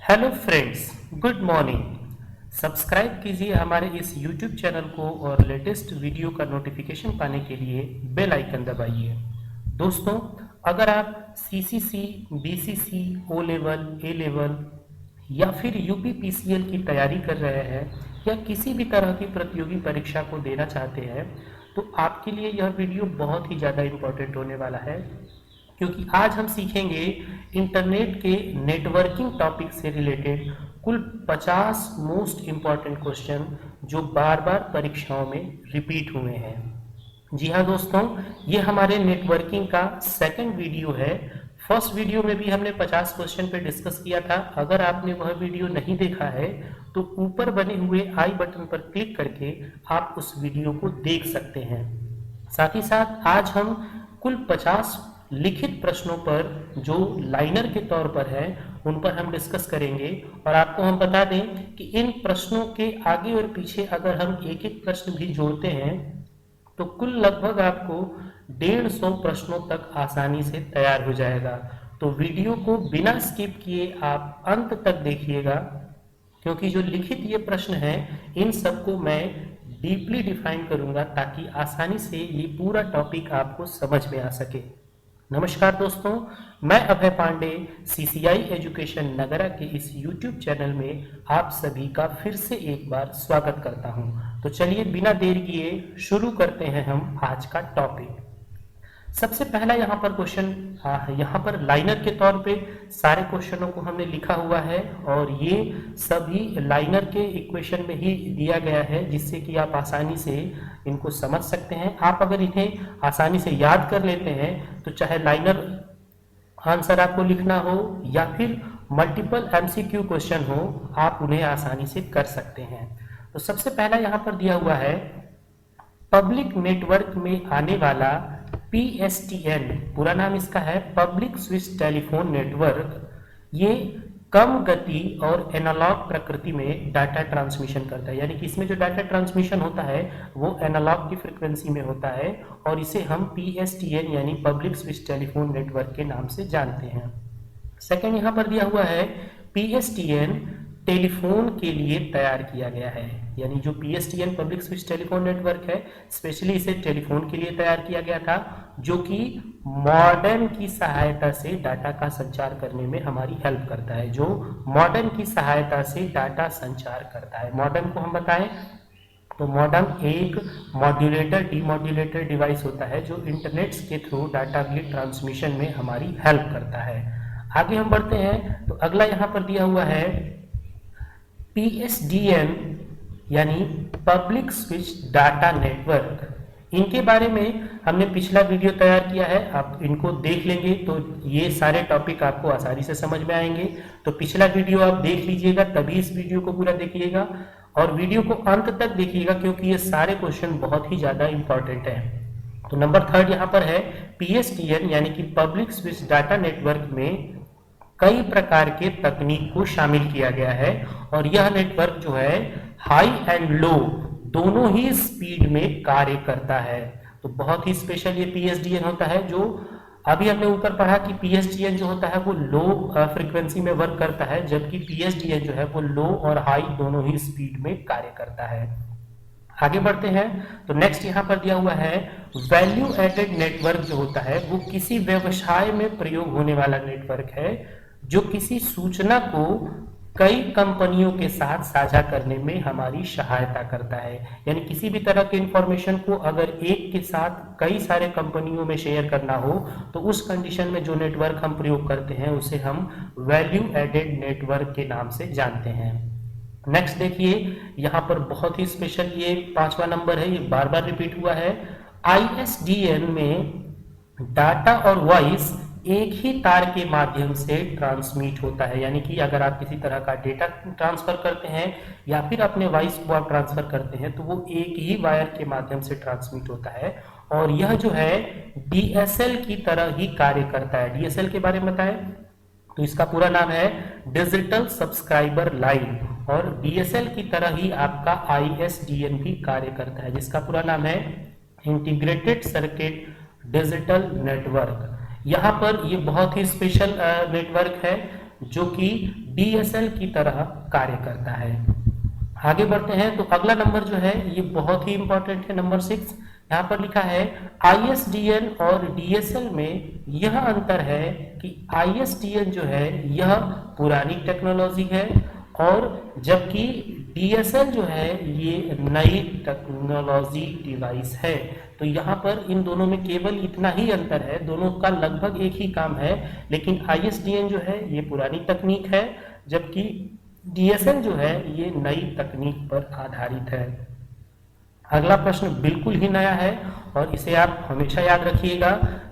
Hello friends, good morning. Subscribe कीजिए हमारे इस यूट्यूब चैनल को और लेटेस्ट वीडियो का नोटिफिकेशन पाने के लिए बेल आइकन दबाइए। दोस्तों, अगर आप सीसीसी, बीसीसी, ओ लेवल, ए लेवल या फिर यूपी पीसीएल की तैयारी कर रहे हैं या किसी भी तरह की प्रतियोगी परीक्षा को देना चाहते हैं तो आपके लिए यह वीडियो बहुत ही ज़्यादा इम्पोर्टेंट होने वाला है, क्योंकि आज हम सीखेंगे इंटरनेट के नेटवर्किंग टॉपिक से रिलेटेड कुल 50 मोस्ट इम्पॉर्टेंट क्वेश्चन जो बार बार परीक्षाओं में रिपीट हुए हैं। जी हाँ दोस्तों, ये हमारे नेटवर्किंग का सेकंड वीडियो है। फर्स्ट वीडियो में भी हमने 50 क्वेश्चन पे डिस्कस किया था। अगर आपने वह वीडियो नहीं देखा है तो ऊपर बने हुए आई बटन पर क्लिक करके आप उस वीडियो को देख सकते हैं। साथ ही साथ आज हम कुल 50 लिखित प्रश्नों पर जो लाइनर के तौर पर है उन पर हम डिस्कस करेंगे। और आपको हम बता दें कि इन प्रश्नों के आगे और पीछे अगर हम एक एक प्रश्न भी जोड़ते हैं तो कुल लगभग आपको 150 प्रश्नों तक आसानी से तैयार हो जाएगा। तो वीडियो को बिना स्किप किए आप अंत तक देखिएगा, क्योंकि जो लिखित ये प्रश्न है इन सबको मैं डीपली डिफाइन करूंगा ताकि आसानी से ये पूरा टॉपिक आपको समझ में आ सके। नमस्कार दोस्तों, मैं अभय पांडे सीसीआई एजुकेशन नगरा के इस YouTube चैनल में आप सभी का फिर से एक बार स्वागत करता हूं। तो चलिए बिना देर किए शुरू करते हैं हम आज का टॉपिक। सबसे पहला यहाँ पर क्वेश्चन, यहाँ पर लाइनर के तौर पे सारे क्वेश्चनों को हमने लिखा हुआ है और ये सभी लाइनर के इक्वेशन में ही दिया गया है, जिससे कि आप आसानी से इनको समझ सकते हैं। आप अगर इन्हें आसानी से याद कर लेते हैं तो चाहे लाइनर आंसर आपको लिखना हो या फिर मल्टीपल एमसीक्यू क्वेश्चन हो, आप उन्हें आसानी से कर सकते हैं। तो सबसे पहला यहाँ पर दिया हुआ है, पब्लिक नेटवर्क में आने वाला PSTN, पूरा नाम इसका है पब्लिक स्विच टेलीफोन नेटवर्क, ये कम गति और एनालॉग प्रकृति में डाटा ट्रांसमिशन करता है। यानी कि इसमें जो डाटा ट्रांसमिशन होता है वो एनालॉग की फ्रीक्वेंसी में होता है और इसे हम PSTN यानी पब्लिक स्विच टेलीफोन नेटवर्क के नाम से जानते हैं। सेकंड यहाँ पर दिया हुआ है, PSTN टेलीफोन के लिए तैयार किया गया है। यानी जो PSTN public switch telephone network है, स्पेशली इसे टेलीफोन के लिए तैयार किया गया था, जो कि मॉडेम की सहायता से डाटा का संचार करने में हमारी हेल्प करता है। जो मॉडेम की सहायता से डाटा संचार करता है। मॉडेम को हम बताएं तो मॉडेम एक मॉड्यूलेटर डीमॉड्यूलेटर डिवाइस होता है जो इंटरनेट के थ्रू डाटा की ट्रांसमिशन में हमारी हेल्प करता है। आगे हम बढ़ते हैं तो अगला यहाँ पर दिया हुआ है, PSDN यानी पब्लिक स्विच डाटा नेटवर्क। इनके बारे में हमने पिछला वीडियो तैयार किया है, आप इनको देख लेंगे तो ये सारे टॉपिक आपको आसानी से समझ में आएंगे। तो पिछला वीडियो आप देख लीजिएगा, तभी इस वीडियो को पूरा देखिएगा और वीडियो को अंत तक देखिएगा, क्योंकि ये सारे क्वेश्चन बहुत ही ज्यादा इंपॉर्टेंट है। तो नंबर 3 यहाँ पर है, PSTN यानी कि पब्लिक स्विच डाटा नेटवर्क में कई प्रकार के तकनीक को शामिल किया गया है और यह नेटवर्क जो है हाई एंड लो दोनों ही स्पीड में कार्य करता है। तो बहुत ही स्पेशल ये PSDN होता है। जो अभी हमने ऊपर पढ़ा कि PSDN जो होता है वो लो फ्रीक्वेंसी में वर्क करता है, जबकि PSDN जो है वो लो और हाई दोनों ही स्पीड में कार्य करता है। आगे बढ़ते हैं तो नेक्स्ट यहाँ पर दिया हुआ है, वैल्यू एडेड नेटवर्क जो होता है वो किसी व्यवसाय में प्रयोग होने वाला नेटवर्क है जो किसी सूचना को कई कंपनियों के साथ साझा करने में हमारी सहायता करता है। यानी किसी भी तरह के इंफॉर्मेशन को अगर एक के साथ कई सारे कंपनियों में शेयर करना हो तो उस कंडीशन में जो नेटवर्क हम प्रयोग करते हैं उसे हम वैल्यू एडेड नेटवर्क के नाम से जानते हैं। नेक्स्ट देखिए, यहाँ पर बहुत ही स्पेशल ये 5वां नंबर है, ये बार बार रिपीट हुआ है। ISDN में डाटा और वॉइस एक ही तार के माध्यम से ट्रांसमिट होता है। यानी कि अगर आप किसी तरह का डेटा ट्रांसफर करते हैं या फिर अपने वॉइस को आप ट्रांसफर करते हैं तो वो एक ही वायर के माध्यम से ट्रांसमिट होता है और यह जो है DSL की तरह ही कार्य करता है। DSL के बारे में बताएं तो इसका पूरा नाम है डिजिटल सब्सक्राइबर लाइन और DSL की तरह ही आपका ISDN भी कार्य करता है, जिसका पूरा नाम है इंटीग्रेटेड सर्किट डिजिटल नेटवर्क। यहाँ पर ये बहुत ही स्पेशल नेटवर्क है जो कि DSL की तरह कार्य करता है। आगे बढ़ते हैं तो अगला नंबर जो है ये बहुत ही इंपॉर्टेंट है, नंबर 6। यहाँ पर लिखा है ISDN और DSL में यह अंतर है कि ISDN जो है यह पुरानी टेक्नोलॉजी है और जबकि DSL जो है ये नई टेक्नोलॉजी डिवाइस है। तो यहाँ पर इन दोनों में केवल इतना ही अंतर है, दोनों का लगभग एक ही काम है, लेकिन ISDN जो है ये पुरानी तकनीक है जबकि DSL जो है ये नई तकनीक पर आधारित है। अगला प्रश्न बिल्कुल ही नया है और इसे आप हमेशा याद रखिएगा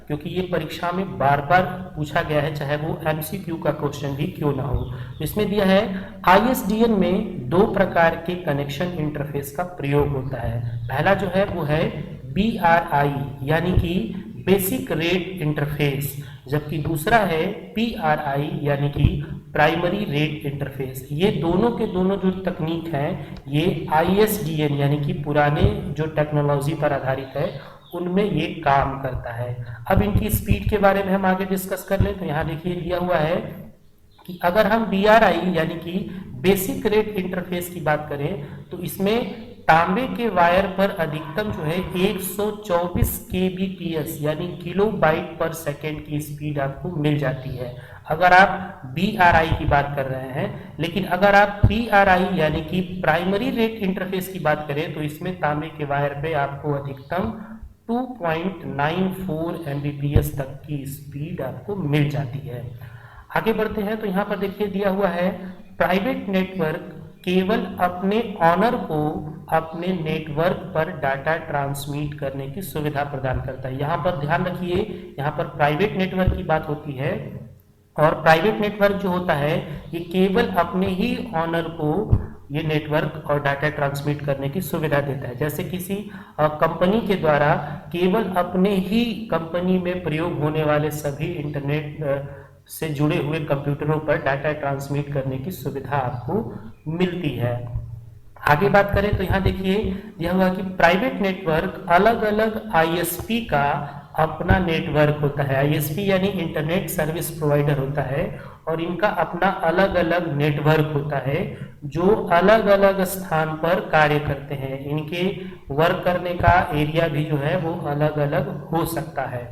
क्योंकि ये परीक्षा में बार बार पूछा गया है, चाहे वो MCQ का क्वेश्चन भी क्यों ना हो। इसमें दिया है ISDN में 2 प्रकार के कनेक्शन इंटरफेस का प्रयोग होता है। पहला जो है वो है BRI यानी कि बेसिक रेट इंटरफेस, जबकि दूसरा है PRI यानी कि प्राइमरी रेट इंटरफेस। ये दोनों के दोनों जो तकनीक हैं ये ISDN यानी कि पुराने जो टेक्नोलॉजी पर आधारित है उनमें ये काम करता है। अब इनकी स्पीड के बारे में हम आगे डिस्कस कर लें तो यहाँ देखिए दिया हुआ है कि अगर हम BRI यानी कि बेसिक रेट इंटरफेस की बात करें तो इसमें तांबे के वायर पर अधिकतम जो है 124 kbps यानी किलोबाइट पर सेकेंड की स्पीड आपको मिल जाती है अगर आप BRI की बात कर रहे हैं। लेकिन अगर आप PRI यानी कि प्राइमरी रेट इंटरफेस की बात करें तो इसमें तांबे के वायर पे आपको अधिकतम 2.94 Mbps तक की स्पीड आपको मिल जाती है। आगे बढ़ते हैं तो यहाँ पर देखिए दिया हुआ है प्राइवेट नेटवर्क केवल अपने ऑनर को अपने नेटवर्क पर डाटा ट्रांसमिट करने की सुविधा प्रदान करता है। यहाँ पर ध्यान रखिए, यहाँ पर प्राइवेट नेटवर्क की बात होती है और प्राइवेट नेटवर्क जो होता है ये केवल अपने ही ऑनर को ये नेटवर्क और डाटा ट्रांसमिट करने की सुविधा देता है। जैसे किसी कंपनी के द्वारा केवल अपने ही कंपनी में प्रयोग होने वाले सभी इंटरनेट से जुड़े हुए कंप्यूटरों पर डाटा ट्रांसमिट करने की सुविधा आपको मिलती है। आगे बात करें तो यहाँ देखिए यह हुआ कि प्राइवेट नेटवर्क अलग अलग ISP का अपना नेटवर्क होता है। ISP यानी इंटरनेट सर्विस प्रोवाइडर होता है और इनका अपना अलग अलग नेटवर्क होता है जो अलग अलग स्थान पर कार्य करते हैं। इनके वर्क करने का एरिया भी जो है वो अलग अलग हो सकता है।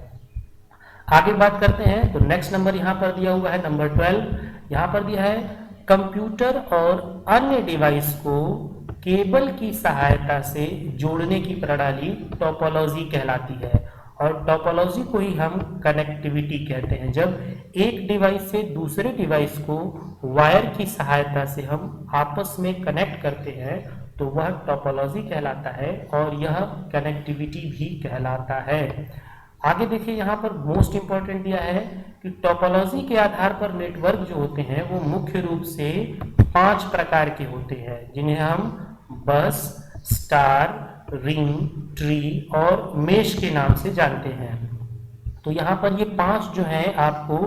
आगे बात करते हैं तो नेक्स्ट नंबर यहाँ पर दिया हुआ है नंबर 12। यहाँ पर दिया है कंप्यूटर और अन्य डिवाइस को केबल की सहायता से जोड़ने की प्रणाली टोपोलॉजी कहलाती है और टोपोलॉजी को ही हम कनेक्टिविटी कहते हैं। जब एक डिवाइस से दूसरे डिवाइस को वायर की सहायता से हम आपस में कनेक्ट करते हैं तो वह टोपोलॉजी कहलाता है और यह कनेक्टिविटी भी कहलाता है। आगे देखिए यहाँ पर मोस्ट इंपॉर्टेंट दिया है कि टोपोलॉजी के आधार पर नेटवर्क जो होते हैं वो मुख्य रूप से 5 प्रकार के होते हैं जिन्हें हम बस, स्टार, रिंग, ट्री और मेश के नाम से जानते हैं। तो यहाँ पर ये 5 जो हैं आपको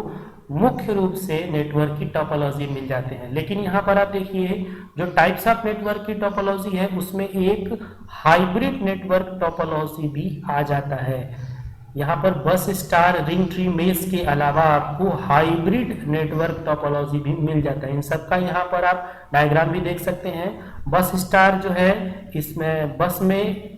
मुख्य रूप से नेटवर्क की टोपोलॉजी मिल जाते हैं। लेकिन यहाँ पर आप देखिए जो टाइप्स ऑफ नेटवर्क की टोपोलॉजी है उसमें एक हाइब्रिड नेटवर्क टोपोलॉजी भी आ जाता है। यहाँ पर बस, स्टार, रिंग, ट्री, मेश के अलावा आपको हाइब्रिड नेटवर्क टोपोलॉजी भी मिल जाता है। इन सब का यहाँ पर आप डायग्राम भी देख सकते हैं। बस स्टार जो है इसमें बस में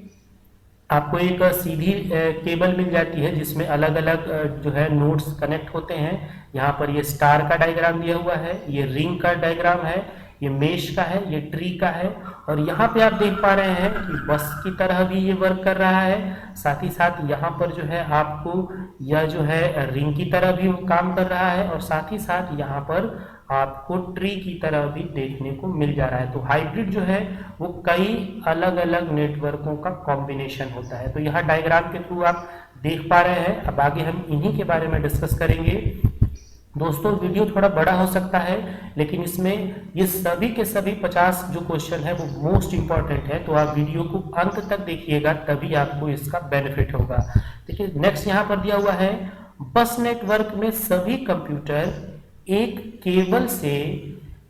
आपको एक सीधी केबल मिल जाती है जिसमें अलग अलग जो है नोड्स कनेक्ट होते हैं। यहाँ पर ये स्टार का डायग्राम दिया हुआ है, ये रिंग का डायग्राम है, ये मेश का है, ये ट्री का है और यहाँ पे आप देख पा रहे हैं कि बस की तरह भी ये वर्क कर रहा है। साथ ही साथ यहाँ पर जो है आपको यह जो है रिंग की तरह भी काम कर रहा है और साथ ही साथ यहाँ पर आपको ट्री की तरह भी देखने को मिल जा रहा है। तो हाइब्रिड जो है वो कई अलग अलग नेटवर्कों का कॉम्बिनेशन होता है। तो यहाँ डायग्राम के थ्रू आप देख पा रहे हैं। अब आगे हम इन्हीं के बारे में डिस्कस करेंगे। दोस्तों वीडियो थोड़ा बड़ा हो सकता है लेकिन इसमें ये सभी के सभी 50 जो क्वेश्चन है वो मोस्ट इंपॉर्टेंट है, तो आप वीडियो को अंत तक देखिएगा तभी आपको इसका बेनिफिट होगा। देखिए नेक्स्ट यहाँ पर दिया हुआ है बस नेटवर्क में सभी कंप्यूटर एक केबल से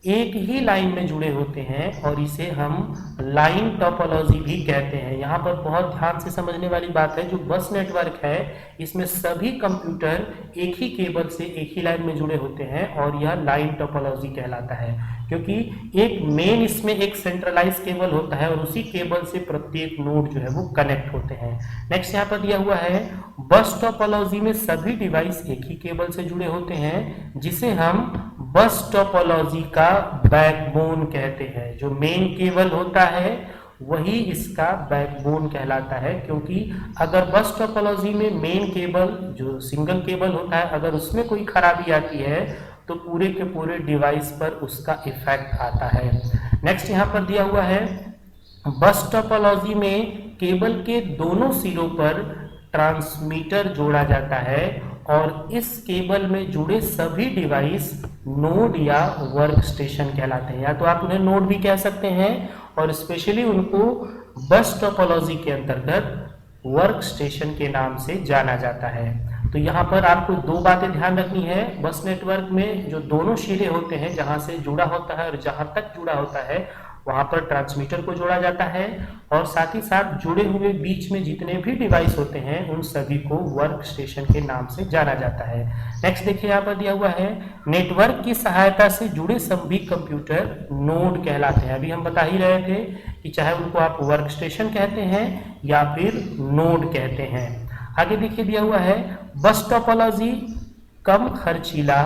एक ही लाइन में जुड़े होते हैं और इसे हम लाइन टोपोलॉजी भी कहते हैं। यहाँ पर बहुत ध्यान से समझने वाली बात है, जो बस नेटवर्क है इसमें सभी कंप्यूटर एक ही केबल से एक ही लाइन में जुड़े होते हैं और यह लाइन टोपोलॉजी कहलाता है, क्योंकि एक मेन इसमें एक सेंट्रलाइज केबल होता है और उसी केबल से प्रत्येक नोड जो है वो कनेक्ट होते हैं। नेक्स्ट यहाँ पर दिया हुआ है बस टोपोलॉजी में सभी डिवाइस एक ही केबल से जुड़े होते हैं, जिसे हम बस टोपोलॉजी का बैकबोन कहते हैं। जो मेन केबल होता है वही इसका बैकबोन कहलाता है, क्योंकि अगर बस टोपोलॉजी में मेन केबल जो सिंगल केबल होता है अगर उसमें कोई खराबी आती है तो पूरे के पूरे डिवाइस पर उसका इफेक्ट आता है। नेक्स्ट यहाँ पर दिया हुआ है बस टोपोलॉजी में केबल के दोनों सिरों पर ट्रांसमीटर जोड़ा जाता है और इस केबल में जुड़े सभी डिवाइस नोड या वर्क स्टेशन कहलाते हैं, या तो आप उन्हें नोड भी कह सकते हैं और स्पेशली उनको बस टोपोलॉजी के अंतर्गत वर्क स्टेशन के नाम से जाना जाता है। तो यहाँ पर आपको दो बातें ध्यान रखनी है। बस नेटवर्क में जो दोनों सिरे होते हैं जहाँ से जुड़ा होता है और जहाँ तक जुड़ा होता है वहाँ पर ट्रांसमीटर को जोड़ा जाता है और साथ ही साथ जुड़े हुए बीच में जितने भी डिवाइस होते हैं उन सभी को वर्क स्टेशन के नाम से जाना जाता है। नेक्स्ट देखिए यहाँ पर दिया हुआ है नेटवर्क की सहायता से जुड़े सभी कंप्यूटर नोड कहलाते हैं। अभी हम बता ही रहे थे कि चाहे उनको आप वर्क स्टेशन कहते हैं या फिर नोड कहते हैं। आगे देखिए दिया हुआ है बस टोपोलॉजी कम खर्चीला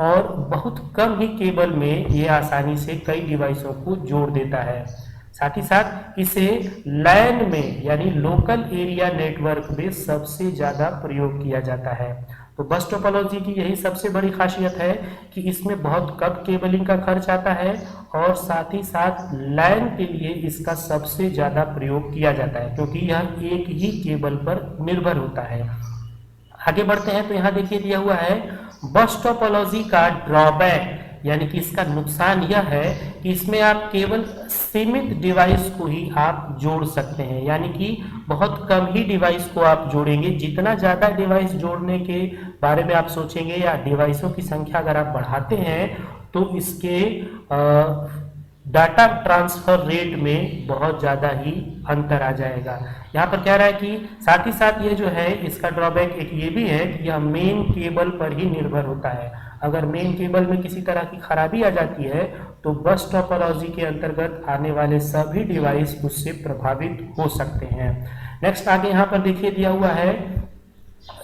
और बहुत कम ही केबल में ये आसानी से कई डिवाइसों को जोड़ देता है। साथ ही साथ इसे लैन में यानी लोकल एरिया नेटवर्क में सबसे ज़्यादा प्रयोग किया जाता है। तो बस टोपोलॉजी की यही सबसे बड़ी खासियत है कि इसमें बहुत कम केबलिंग का खर्च आता है और साथ ही साथ लैन के लिए इसका सबसे ज़्यादा प्रयोग किया जाता है, क्योंकि यह एक ही केबल पर निर्भर होता है। आगे बढ़ते हैं तो यहाँ देखिए दिया हुआ है बस टोपोलॉजी का ड्रॉबैक यानी कि इसका नुकसान यह है कि इसमें आप केवल सीमित डिवाइस को ही आप जोड़ सकते हैं, यानी कि बहुत कम ही डिवाइस को आप जोड़ेंगे। जितना ज़्यादा डिवाइस जोड़ने के बारे में आप सोचेंगे या डिवाइसों की संख्या अगर आप बढ़ाते हैं तो इसके डाटा ट्रांसफर रेट में बहुत ज़्यादा ही अंतर आ जाएगा। यहाँ पर कह रहा है कि साथ ही साथ ये जो है इसका ड्रॉबैक एक ये भी है कि यह मेन केबल पर ही निर्भर होता है। अगर मेन केबल में किसी तरह की खराबी आ जाती है तो बस टोपोलॉजी के अंतर्गत आने वाले सभी डिवाइस उससे प्रभावित हो सकते हैं। नेक्स्ट आगे यहाँ पर देखिए दिया हुआ है,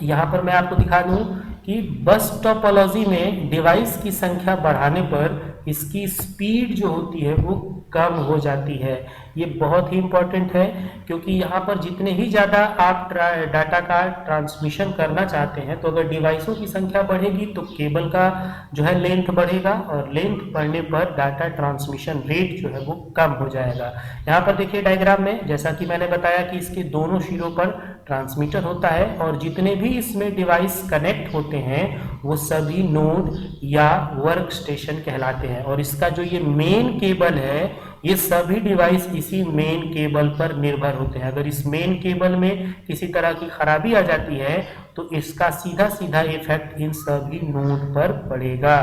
यहाँ पर मैं आपको दिखा दूँ कि बस टोपोलॉजी में डिवाइस की संख्या बढ़ाने पर इसकी स्पीड जो होती है वो कम हो जाती है। ये बहुत ही इम्पोर्टेंट है, क्योंकि यहाँ पर जितने ही ज़्यादा आप डाटा का ट्रांसमिशन करना चाहते हैं तो अगर डिवाइसों की संख्या बढ़ेगी तो केबल का जो है लेंथ बढ़ेगा और लेंथ बढ़ने पर डाटा ट्रांसमिशन रेट जो है वो कम हो जाएगा। यहाँ पर देखिए डायग्राम में जैसा कि मैंने बताया कि इसके दोनों सिरों पर ट्रांसमीटर होता है और जितने भी इसमें डिवाइस कनेक्ट होते हैं वो सभी नोड या वर्क स्टेशन कहलाते हैं और इसका जो ये मेन केबल है ये सभी डिवाइस इसी मेन केबल पर निर्भर होते हैं। अगर इस मेन केबल में किसी तरह की खराबी आ जाती है तो इसका सीधा सीधा इफेक्ट इन सभी नोड पर पड़ेगा।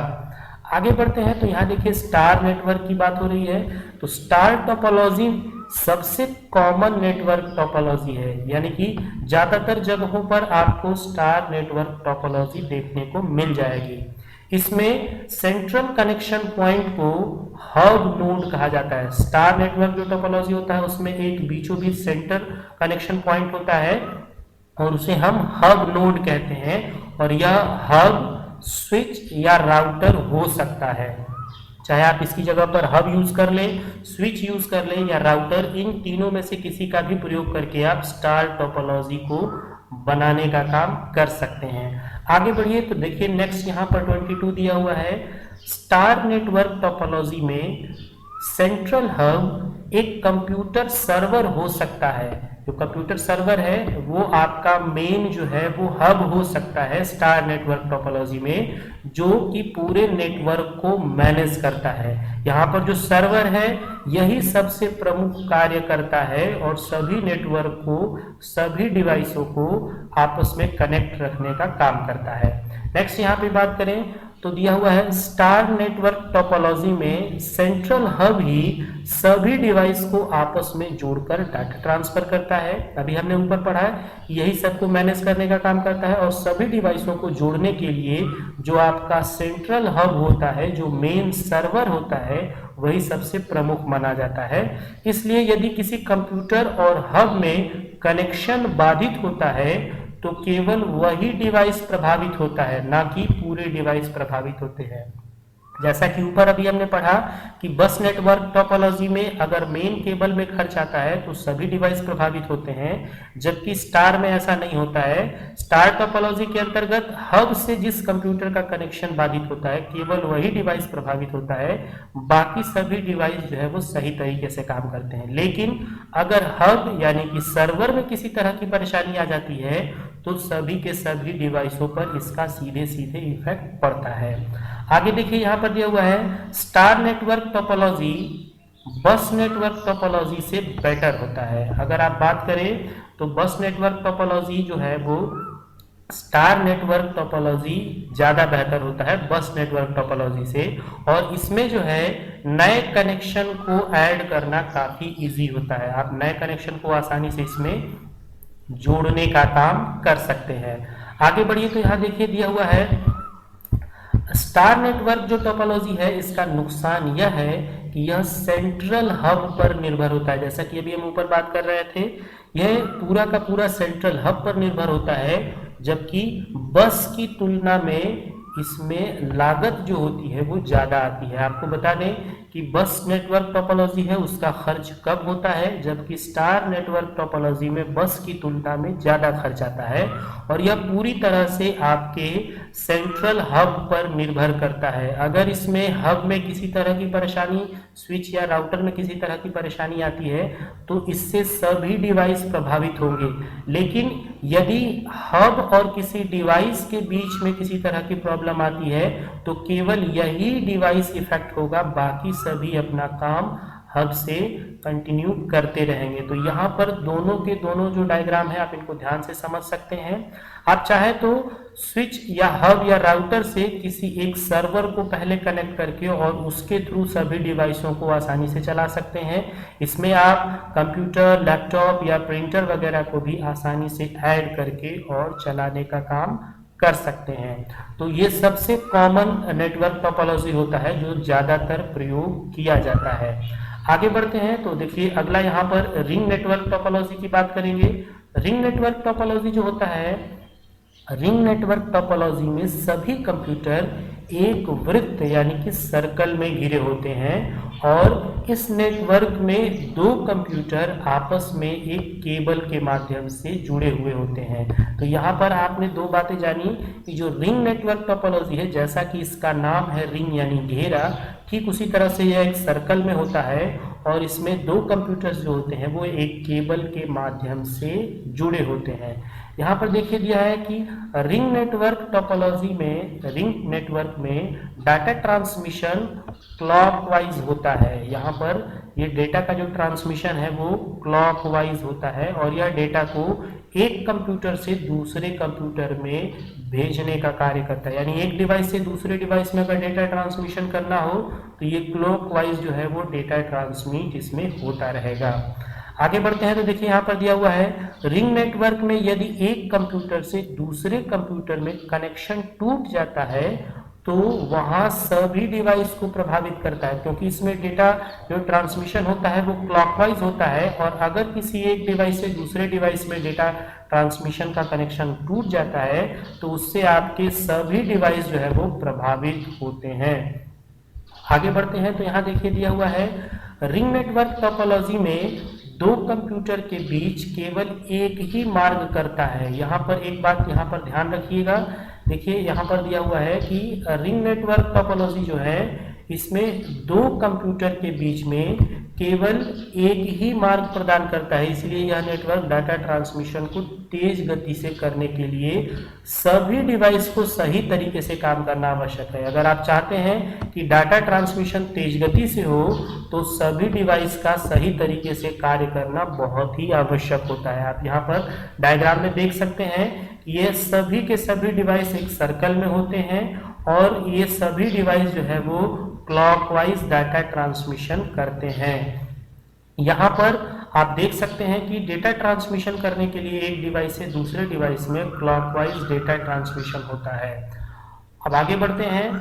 आगे बढ़ते हैं तो यहाँ देखिए स्टार नेटवर्क की बात हो रही है। तो स्टार टोपोलॉजी सबसे कॉमन नेटवर्क टोपोलॉजी है, यानी कि ज़्यादातर जगहों पर आपको स्टार नेटवर्क टोपोलॉजी देखने को मिल जाएगी। इसमें सेंट्रल कनेक्शन पॉइंट को हब नोड कहा जाता है। स्टार नेटवर्क जो टोपोलॉजी होता है उसमें एक बीचों बीच सेंटर कनेक्शन पॉइंट होता है और उसे हम हब नोड कहते हैं और यह हब स्विच या राउटर हो सकता है। चाहे आप इसकी जगह पर हब यूज कर लें, स्विच यूज कर लें या राउटर, इन तीनों में से किसी का भी प्रयोग करके आप स्टार टोपोलॉजी को बनाने का काम कर सकते हैं। आगे बढ़िए तो देखिए नेक्स्ट यहाँ पर 22 दिया हुआ है। स्टार नेटवर्क टोपोलॉजी में सेंट्रल हब एक कंप्यूटर सर्वर हो सकता है। जो कंप्यूटर सर्वर है वो आपका मेन जो है वो हब हो सकता है स्टार नेटवर्क टोपोलॉजी में, जो कि पूरे नेटवर्क को मैनेज करता है। यहाँ पर जो सर्वर है यही सबसे प्रमुख कार्य करता है और सभी नेटवर्क को, सभी डिवाइसों को आपस में कनेक्ट रखने का काम करता है। नेक्स्ट यहाँ पे बात करें तो दिया हुआ है स्टार नेटवर्क टोपोलॉजी में सेंट्रल हब ही सभी डिवाइस को आपस में जोड़कर डाटा ट्रांसफर करता है। अभी हमने ऊपर पढ़ा है, यही सबको मैनेज करने का काम करता है और सभी डिवाइसों को जोड़ने के लिए जो आपका सेंट्रल हब होता है, जो मेन सर्वर होता है, वही सबसे प्रमुख माना जाता है। इसलिए यदि किसी कंप्यूटर और हब में कनेक्शन बाधित होता है तो केवल वही डिवाइस प्रभावित होता है, ना कि पूरे डिवाइस प्रभावित होते हैं। जैसा कि ऊपर अभी हमने पढ़ा कि बस नेटवर्क टोपोलॉजी में अगर मेन केबल में खर्च आता है तो सभी डिवाइस प्रभावित होते हैं, जबकि स्टार में ऐसा नहीं होता है। स्टार टोपोलॉजी के अंतर्गत हब से जिस कंप्यूटर का कनेक्शन बाधित होता है केवल वही डिवाइस प्रभावित होता है, बाकी सभी डिवाइस जो है वो सही तरीके से काम करते हैं। लेकिन अगर हब यानी कि सर्वर में किसी तरह की परेशानी आ जाती है तो सभी के सभी डिवाइसों पर इसका सीधे सीधे इफेक्ट पड़ता है। आगे देखिए यहाँ पर दिया हुआ है स्टार नेटवर्क टोपोलॉजी बस नेटवर्क टोपोलॉजी से बेटर होता है। अगर आप बात करें तो बस नेटवर्क टोपोलॉजी जो है वो स्टार नेटवर्क टोपोलॉजी ज़्यादा बेहतर होता है बस नेटवर्क टोपोलॉजी से, और इसमें जो है नए कनेक्शन को ऐड करना काफ़ी इजी होता है। आप नए कनेक्शन को आसानी से इसमें जोड़ने का काम कर सकते हैं। आगे बढ़िए तो यहाँ देखिए दिया हुआ है स्टार नेटवर्क जो टोपोलॉजी है इसका नुकसान यह है कि यह सेंट्रल हब पर निर्भर होता है। जैसा कि अभी हम ऊपर बात कर रहे थे, यह पूरा का पूरा सेंट्रल हब पर निर्भर होता है, जबकि बस की तुलना में इसमें लागत जो होती है वो ज़्यादा आती है। आपको बता दें कि बस नेटवर्क टोपोलॉजी है उसका खर्च कम होता है, जबकि स्टार नेटवर्क टोपोलॉजी में बस की तुलना में ज़्यादा खर्च आता है, और यह पूरी तरह से आपके सेंट्रल हब पर निर्भर करता है। अगर इसमें हब में किसी तरह की परेशानी, स्विच या राउटर में किसी तरह की परेशानी आती है तो इससे सभी डिवाइस प्रभावित होंगे। लेकिन यदि हब और किसी डिवाइस के बीच में किसी तरह की प्रॉब्लम आती है तो केवल यही डिवाइस इफेक्ट होगा, बाकी सभी अपना काम हब से कंटिन्यू करते रहेंगे। तो यहाँ पर दोनों के दोनों जो डायग्राम है आप इनको ध्यान से समझ सकते हैं। आप चाहे तो स्विच या हब या राउटर से किसी एक सर्वर को पहले कनेक्ट करके और उसके थ्रू सभी डिवाइसों को आसानी से चला सकते हैं। इसमें आप कंप्यूटर, लैपटॉप या प्रिंटर वगैरह को भी आसानी से ऐड करके और चलाने का काम कर सकते हैं। तो ये सबसे कॉमन नेटवर्क टोपोलॉजी होता है जो ज़्यादातर प्रयोग किया जाता है। आगे बढ़ते हैं तो देखिए अगला यहाँ पर रिंग नेटवर्क टोपोलॉजी की बात करेंगे। रिंग नेटवर्क टोपोलॉजी जो होता है, रिंग नेटवर्क टोपोलॉजी में सभी कंप्यूटर एक वृत्त यानी कि सर्कल में घिरे होते हैं और इस नेटवर्क में दो कंप्यूटर आपस में एक केबल के माध्यम से जुड़े हुए होते हैं। तो यहाँ पर आपने दो बातें जानी कि जो रिंग नेटवर्क टोपोलॉजी है, जैसा कि इसका नाम है रिंग यानी घेरा, ठीक उसी तरह से यह एक सर्कल में होता है और इसमें दो कंप्यूटर्स जो होते हैं वो एक केबल के माध्यम से जुड़े होते हैं। यहाँ पर देखिए दिया है कि रिंग नेटवर्क टोपोलॉजी में, रिंग नेटवर्क में डाटा ट्रांसमिशन क्लॉकवाइज होता है। यहाँ पर ये डेटा का जो ट्रांसमिशन है वो क्लॉकवाइज होता है और यह डेटा को एक कंप्यूटर से दूसरे कंप्यूटर में भेजने का कार्य करता है। यानी एक डिवाइस से दूसरे डिवाइस में अगर डेटा ट्रांसमिशन करना हो तो ये क्लॉकवाइज जो है वो डेटा ट्रांसमिट इसमें होता रहेगा। आगे बढ़ते हैं तो देखिए यहाँ पर दिया हुआ है रिंग नेटवर्क में यदि एक कंप्यूटर से दूसरे कंप्यूटर में कनेक्शन टूट जाता है तो वहाँ सभी डिवाइस को प्रभावित करता है, क्योंकि इसमें डेटा जो ट्रांसमिशन होता है वो क्लॉकवाइज होता है और अगर किसी एक डिवाइस से दूसरे डिवाइस में डेटा ट्रांसमिशन का कनेक्शन टूट जाता है तो उससे आपके सभी डिवाइस जो है वो प्रभावित होते हैं। आगे बढ़ते हैं तो यहाँ देखिए दिया हुआ है रिंग नेटवर्क टोपोलॉजी में दो कंप्यूटर के बीच केवल एक ही मार्ग करता है। यहाँ पर एक बात यहाँ पर ध्यान रखिएगा, देखिए यहाँ पर दिया हुआ है कि रिंग नेटवर्क टोपोलॉजी जो है इसमें दो कंप्यूटर के बीच में केवल एक ही मार्ग प्रदान करता है, इसलिए यह नेटवर्क डाटा ट्रांसमिशन को तेज गति से करने के लिए सभी डिवाइस को सही तरीके से काम करना आवश्यक है। अगर आप चाहते हैं कि डाटा ट्रांसमिशन तेज गति से हो तो सभी डिवाइस का सही तरीके से कार्य करना बहुत ही आवश्यक होता है। आप यहाँ पर डायग्राम में देख सकते हैं ये सभी के सभी डिवाइस एक सर्कल में होते हैं और ये सभी डिवाइस जो है वो क्लॉकवाइज डाटा ट्रांसमिशन करते हैं। यहाँ पर आप देख सकते हैं कि डेटा ट्रांसमिशन करने के लिए एक डिवाइस से दूसरे डिवाइस में क्लॉकवाइज डेटा ट्रांसमिशन होता है। अब आगे बढ़ते हैं,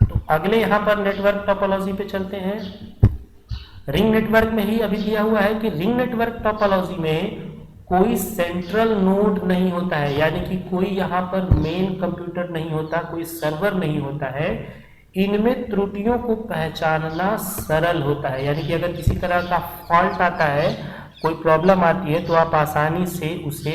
तो अगले यहाँ पर नेटवर्क टोपोलॉजी पे चलते हैं। रिंग नेटवर्क में ही अभी दिया हुआ है कि रिंग नेटवर्क टोपोलॉजी में कोई सेंट्रल नोड नहीं होता है, यानी कि कोई यहाँ पर मेन कंप्यूटर नहीं होता, कोई सर्वर नहीं होता है। इनमें त्रुटियों को पहचानना सरल होता है, यानी कि अगर किसी तरह का फॉल्ट आता है, कोई प्रॉब्लम आती है, तो आप आसानी से उसे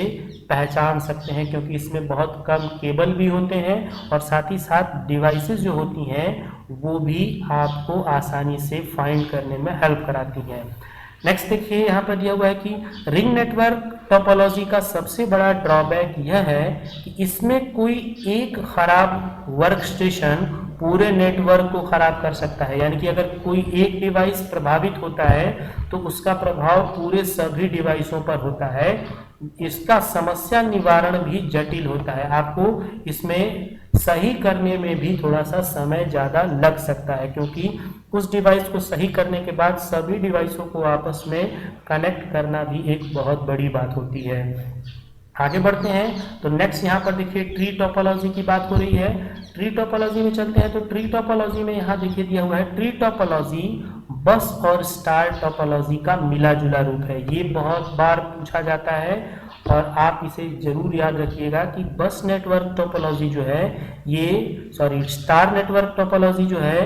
पहचान सकते हैं, क्योंकि इसमें बहुत कम केबल भी होते हैं और साथ ही साथ डिवाइसेस जो होती हैं वो भी आपको आसानी से फाइंड करने में हेल्प कराती हैं। नेक्स्ट देखिए, यहाँ पर दिया हुआ है कि रिंग नेटवर्क टोपोलॉजी का सबसे बड़ा ड्रॉबैक यह है कि इसमें कोई एक खराब वर्क स्टेशन पूरे नेटवर्क को खराब कर सकता है, यानी कि अगर कोई एक डिवाइस प्रभावित होता है तो उसका प्रभाव पूरे सभी डिवाइसों पर होता है। इसका समस्या निवारण भी जटिल होता है, आपको इसमें सही करने में भी थोड़ा सा समय ज़्यादा लग सकता है, क्योंकि उस डिवाइस को सही करने के बाद सभी डिवाइसों को आपस में कनेक्ट करना भी एक बहुत बड़ी बात होती है। आगे बढ़ते हैं, तो नेक्स्ट यहाँ पर देखिए ट्री टोपोलॉजी की बात हो रही है। ट्री टोपोलॉजी में चलते हैं, तो ट्री टोपोलॉजी में यहाँ देखिए दिया हुआ है, ट्री टोपोलॉजी बस और स्टार टोपोलॉजी का मिला जुला रूप है। ये बहुत बार पूछा जाता है और आप इसे जरूर याद रखिएगा कि बस नेटवर्क टोपोलॉजी जो है स्टार नेटवर्क टोपोलॉजी जो है,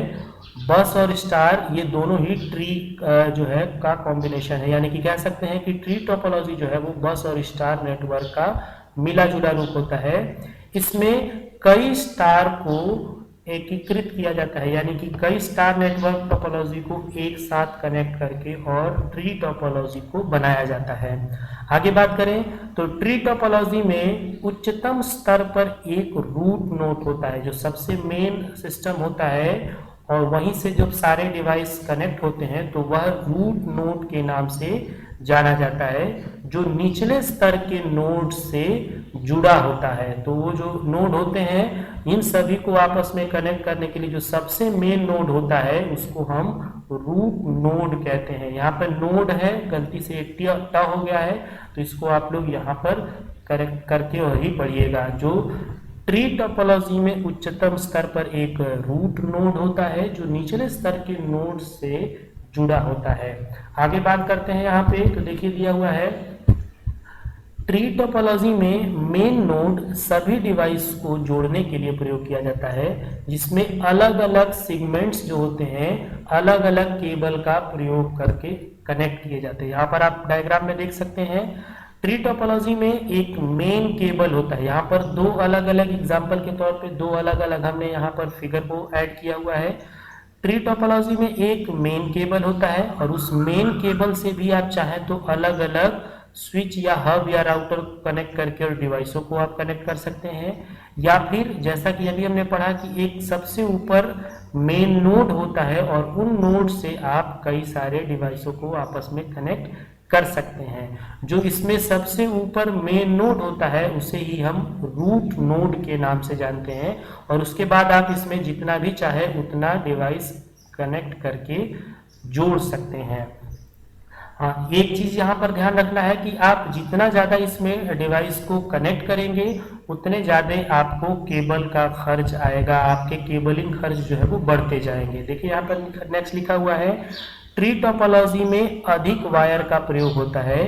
बस और स्टार ये दोनों ही ट्री जो है का कॉम्बिनेशन है, यानी कि कह सकते हैं कि ट्री टोपोलॉजी जो है वो बस और स्टार नेटवर्क का मिला जुला रूप होता है। इसमें कई स्टार को एकीकृत किया जाता है, यानी कि कई स्टार नेटवर्क टोपोलॉजी को एक साथ कनेक्ट करके और ट्री टोपोलॉजी को बनाया जाता है। आगे बात करें तो ट्री टोपोलॉजी में उच्चतम स्तर पर एक रूट नोड होता है, जो सबसे मेन सिस्टम होता है, और वहीं से जब सारे डिवाइस कनेक्ट होते हैं तो वह रूट नोड के नाम से जाना जाता है, जो निचले स्तर के नोड से जुड़ा होता है। तो वो जो नोड होते हैं, इन सभी को आपस में कनेक्ट करने के लिए जो सबसे मेन नोड होता है उसको हम रूट नोड कहते हैं। यहाँ पर नोड है, गलती से एक ट हो गया है, तो इसको आप लोग यहाँ पर करेक्ट करके वही पढ़िएगा। जो ट्री टोपोलॉजी में उच्चतम स्तर पर एक रूट नोड होता है, जो निचले स्तर के नोड से जुड़ा होता है। आगे बात करते हैं यहाँ पे, तो देखिए दिया हुआ है, ट्री टोपोलॉजी में मेन नोड सभी डिवाइस को जोड़ने के लिए प्रयोग किया जाता है, जिसमें अलग अलग सेगमेंट्स जो होते हैं अलग अलग केबल का प्रयोग करके कनेक्ट किए जाते हैं। यहाँ पर आप डायग्राम में देख सकते हैं, ट्री टोपोलॉजी में एक मेन केबल होता है। यहाँ पर दो अलग अलग एग्जाम्पल के तौर पे दो अलग अलग हमने यहाँ पर फिगर को ऐड किया हुआ है। ट्री टोपोलॉजी में एक मेन केबल होता है और उस मेन केबल से भी आप चाहें तो अलग अलग स्विच या हब या राउटर कनेक्ट करके और डिवाइसों को आप कनेक्ट कर सकते हैं, या फिर जैसा कि अभी हमने पढ़ा कि एक सबसे ऊपर मेन नोड होता है और उन नोड से आप कई सारे डिवाइसों को आपस में कनेक्ट कर सकते हैं। जो इसमें सबसे ऊपर मेन नोड होता है उसे ही हम रूट नोड के नाम से जानते हैं, और उसके बाद आप इसमें जितना भी चाहे उतना डिवाइस कनेक्ट करके जोड़ सकते हैं। हाँ, एक चीज यहाँ पर ध्यान रखना है कि आप जितना ज़्यादा इसमें डिवाइस को कनेक्ट करेंगे उतने ज़्यादा आपको केबल का खर्च आएगा, आपके केबलिंग खर्च जो है वो बढ़ते जाएंगे। देखिए यहाँ पर नेक्स्ट लिखा हुआ है, ट्री टोपोलॉजी में अधिक वायर का प्रयोग होता है।